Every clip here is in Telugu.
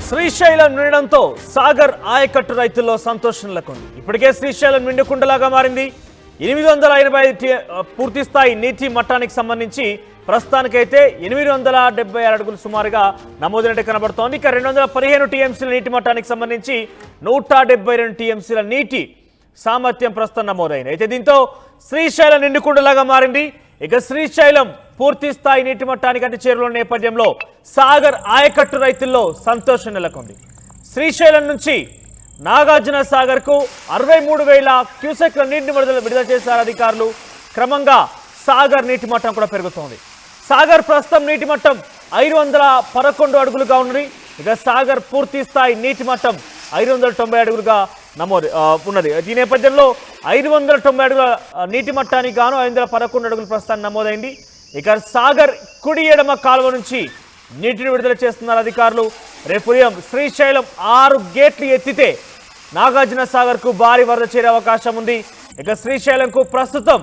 శ్రీశైలం నిండడంతో సాగర్ ఆయకట్టు రైతుల్లో సంతోషం నెలకొంది. ఇప్పటికే శ్రీశైలం నిండుకుండలాగా మారింది. 885 పూర్తి స్థాయి నీటి మట్టానికి సంబంధించి ప్రస్తుతానికైతే 876 అడుగులు సుమారుగా నమోదైనట్టు కనబడుతోంది. ఇక 215 టీఎంసీల నీటి మట్టానికి సంబంధించి 172 టీఎంసీల నీటి సామర్థ్యం ప్రస్తుతం నమోదైంది. అయితే దీంతో శ్రీశైలం నిండుకుండలాగా మారింది. ఇక శ్రీశైలం పూర్తి స్థాయి నీటి మట్టానికి అతి చేరువలో నేపథ్యంలో సాగర్ ఆయకట్టు రైతుల్లో సంతోషం నెలకొంది. శ్రీశైలం నుంచి నాగార్జున సాగర్ కు 63,000 క్యూసెక్ల నీటిని విడుదల చేశారు అధికారులు. క్రమంగా సాగర్ నీటి మట్టం కూడా పెరుగుతోంది. సాగర్ ప్రస్తుతం నీటి మట్టం 511 అడుగులుగా ఉన్నది. ఇక సాగర్ పూర్తి స్థాయి నీటి మట్టం 590 అడుగులుగా నమోదు ఉన్నది. ఈ నేపథ్యంలో 590 అడుగుల నీటి మట్టానికి గాను 511 అడుగులు ప్రస్తుతం నమోదైంది. ఇక సాగర్ కుడి ఎడమ కాలువ నుంచి నీటిని విడుదల చేస్తున్నారు అధికారులు. రేపు ఉదయం శ్రీశైలం 6 గేట్లు ఎత్తితే నాగార్జున సాగర్ కు భారీ వరద చేరే అవకాశం ఉంది. ఇక శ్రీశైలంకు ప్రస్తుతం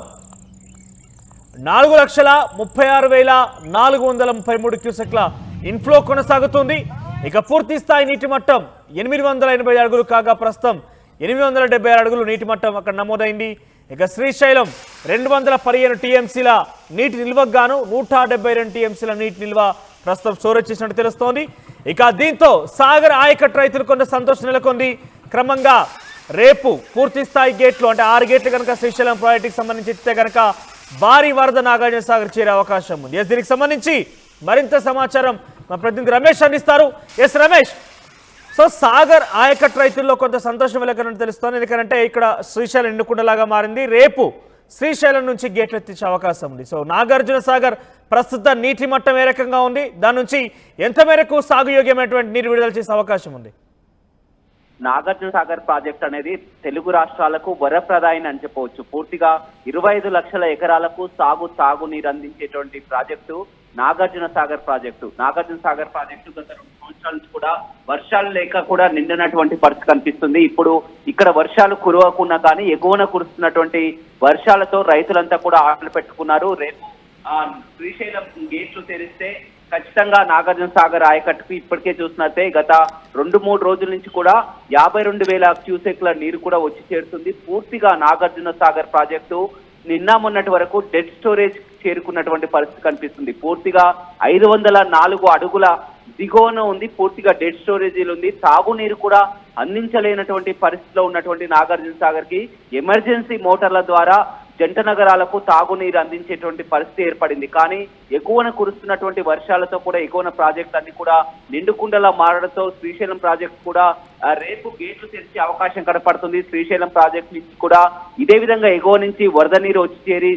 4,36,433 క్యూసెక్ల ఇన్ఫ్లో కొనసాగుతుంది. ఇక పూర్తి స్థాయి నీటి మట్టం 880 అడుగులు కాగా ప్రస్తుతం 876 అడుగులు నీటి మట్టం అక్కడ నమోదైంది. ఇక శ్రీశైలం 215 టీఎంసీల నీటి నిల్వకు గాను 172 టీఎంసీల నీటి నిల్వ ప్రస్తుతం స్టోరేజ్ చేసినట్టు తెలుస్తోంది. ఇక దీంతో సాగర్ ఆయకట్టు రైతులు కొంత సంతోషం నెలకొంది. క్రమంగా రేపు పూర్తి స్థాయి గేట్లు అంటే 6 గేట్లు కనుక శ్రీశైలం ప్రాజెక్టుకి సంబంధించి ఇస్తే కనుక భారీ వరద నాగార్జున సాగర్ చేరే అవకాశం ఉంది. దీనికి సంబంధించి మరింత సమాచారం మా ప్రతినిధి రమేష్ అందిస్తారు. ఎస్ రమేష్, సో సాగర్ ఆయకట్టు రైతుల్లో కొంత సంతోషం వెలకనని తెలుస్తోంది. ఎందుకంటే ఇక్కడ శ్రీశైలం నిండుకుండలాగా మారింది. రేపు శ్రీశైలం నుంచి గేట్లు ఎత్తించే అవకాశం ఉంది. సో నాగార్జున సాగర్ ప్రస్తుత నీటి మట్టం ఏ రకంగా ఉంది, దాని నుంచి ఎంత మేరకు సాగుయోగ్యమైనటువంటి నీరు విడుదల చేసే అవకాశం ఉంది? నాగార్జున సాగర్ ప్రాజెక్ట్ అనేది తెలుగు రాష్ట్రాలకు వరప్రదాయని అని చెప్పవచ్చు. పూర్తిగా 25 లక్షల ఎకరాలకు తాగునీరు అందించేటువంటి project Nagarjuna Sagar project. Nagarjuna Sagar project గత 2 సంవత్సరాల నుంచి కూడా వర్షాలు లేక కూడా నిండినటువంటి పరిస్థితి కనిపిస్తుంది. ఇప్పుడు ఇక్కడ వర్షాలు కురవకున్నా కానీ ఎగువన కురుస్తున్నటువంటి వర్షాలతో రైతులంతా కూడా ఆటలు పెట్టుకున్నారు. రేపు శ్రీశైలం గేట్లు తెరిస్తే ఖచ్చితంగా నాగార్జున సాగర్ ఆయకట్టుకు ఇప్పటికే చూసినట్టే గత 2-3 రోజుల నుంచి కూడా 52,000 క్యూసెక్ల నీరు కూడా వచ్చి చేరుతుంది. పూర్తిగా నాగార్జున సాగర్ ప్రాజెక్టు నిన్న మొన్నటి వరకు డెడ్ స్టోరేజ్ చేరుకున్నటువంటి పరిస్థితి కనిపిస్తుంది. పూర్తిగా 504 అడుగుల దిగువన ఉంది. పూర్తిగా డెడ్ స్టోరేజీలు ఉంది. తాగునీరు కూడా అందించలేనటువంటి పరిస్థితిలో ఉన్నటువంటి నాగార్జున సాగర్ కి ఎమర్జెన్సీ మోటార్ల ద్వారా జంట నగరాలకు తాగునీరు అందించేటువంటి పరిస్థితి ఏర్పడింది. కానీ ఎగువన కురుస్తున్నటువంటి వర్షాలతో కూడా ఎగువన ప్రాజెక్ట్ అన్ని కూడా నిండుకుండలా మారడంతో శ్రీశైలం ప్రాజెక్ట్ కూడా రేపు గేట్లు తెరిచే అవకాశం కనపడుతుంది. శ్రీశైలం ప్రాజెక్ట్ నుంచి కూడా ఇదే విధంగా ఎగువ నుంచి వరద నీరు వచ్చి చేరి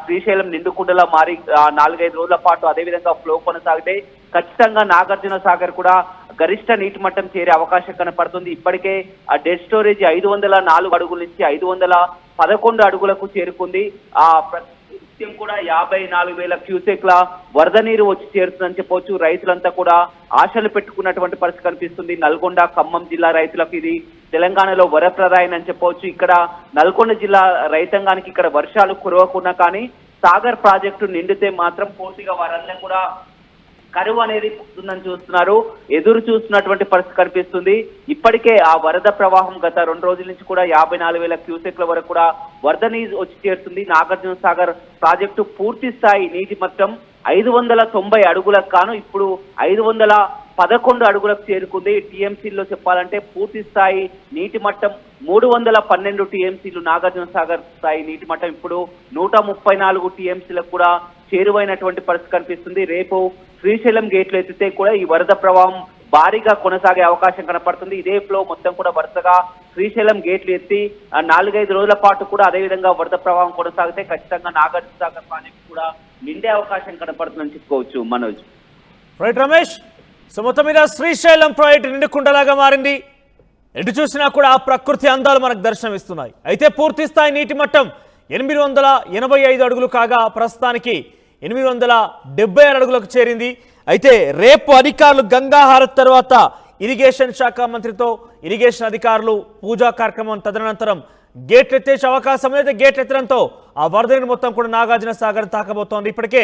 శ్రీశైలం నిండుకుండలా మారి 4-5 రోజుల పాటు అదే విధంగా ఫ్లో కొనసాగితే ఖచ్చితంగా నాగార్జున సాగర్ కూడా గరిష్ట నీటి మట్టం చేరే అవకాశం కనపడుతుంది. ఇప్పటికే ఆ డెడ్ స్టోరేజ్ 504 అడుగుల నుంచి 511 అడుగులకు చేరుకుంది. నిత్యం కూడా 54,000 క్యూసెక్ల వరద నీరు వచ్చి చేరుతుందని చెప్పవచ్చు. రైతులంతా కూడా ఆశలు పెట్టుకున్నటువంటి పరిస్థితి కనిపిస్తుంది. నల్గొండ, ఖమ్మం జిల్లా రైతులకు ఇది తెలంగాణలో వరప్రదాయని అని చెప్పవచ్చు. ఇక్కడ నల్గొండ జిల్లా రైతాంగానికి ఇక్కడ వర్షాలు కురవకున్నా కానీ సాగర్ ప్రాజెక్టు నిండితే మాత్రం పూర్తిగా వారందరూ కూడా కరువు అనేది పుట్టిందని చూస్తున్నారు. ఎదురు చూస్తున్నటువంటి పరిస్థితి కనిపిస్తుంది. ఇప్పటికే ఆ వరద ప్రవాహం గత 2 రోజుల నుంచి కూడా 54,000 క్యూసెక్ల వరకు కూడా వరద నీరు వచ్చి చేరుతుంది. నాగార్జున సాగర్ ప్రాజెక్టు పూర్తి స్థాయి నీటి మట్టం 590 అడుగులకు కాను ఇప్పుడు 511 అడుగులకు చేరుకుంది. టీఎంసీల్లో చెప్పాలంటే పూర్తి స్థాయి నీటి మట్టం 312 టీఎంసీలు. నాగార్జున సాగర్ స్థాయి నీటి మట్టం ఇప్పుడు 134 టీఎంసీలకు కూడా చేరువైనటువంటి పరిస్థితి కనిపిస్తుంది. రేపు శ్రీశైలం గేట్లు ఎత్తితే కూడా ఈ వరద ప్రవాహం భారీగా కొనసాగే అవకాశం కనపడుతుంది. ఇదే ఫ్లో మొత్తం కూడా వరుసగా శ్రీశైలం గేట్లు ఎత్తి 4-5 రోజుల పాటు కూడా అదేవిధంగా వరద ప్రవాహం కొనసాగితే ఖచ్చితంగా నాగార్జున సాగర్ ప్రాజెక్టు కూడా నిండే అవకాశం కనపడుతుందని చెప్పుకోవచ్చు. మనోజ్, రైట్ రమేష్, సో మొత్తం మీద శ్రీశైలం ప్రాజెక్టు నిండుకుండలాగా మారింది. ఎటు చూసినా కూడా ఆ ప్రకృతి అందాలు మనకు దర్శనమిస్తున్నాయి. అయితే పూర్తి స్థాయి నీటి మట్టం 885 అడుగులు కాగా ప్రస్తుతానికి 876 అడుగులకు చేరింది. అయితే రేపు అధికారులు గంగా హారతి తర్వాత ఇరిగేషన్ శాఖ మంత్రితో ఇరిగేషన్ అధికారులు పూజా కార్యక్రమం తదనంతరం గేట్లు ఎత్తేసే అవకాశం అయితే గేట్లు ఎత్తడంతో ఆ వరద నీరు మొత్తం కూడా నాగార్జున సాగర్ తాకబోతోంది. ఇప్పటికే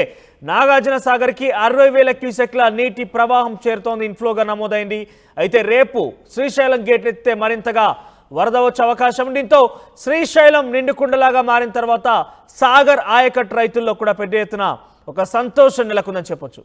నాగార్జున సాగర్కి 60,000 క్యూసెక్ల నీటి ప్రవాహం చేరుతోంది, ఇన్ఫ్లోగా నమోదైంది. అయితే రేపు శ్రీశైలం గేట్లు ఎత్తితే మరింతగా వరద వచ్చే అవకాశం. దీంతో శ్రీశైలం నిండుకుండలాగా మారిన తర్వాత సాగర్ ఆయకట్టు రైతుల్లో కూడా పెద్ద ఎత్తున ఒక సంతోషం నెలకొందని చెప్పొచ్చు.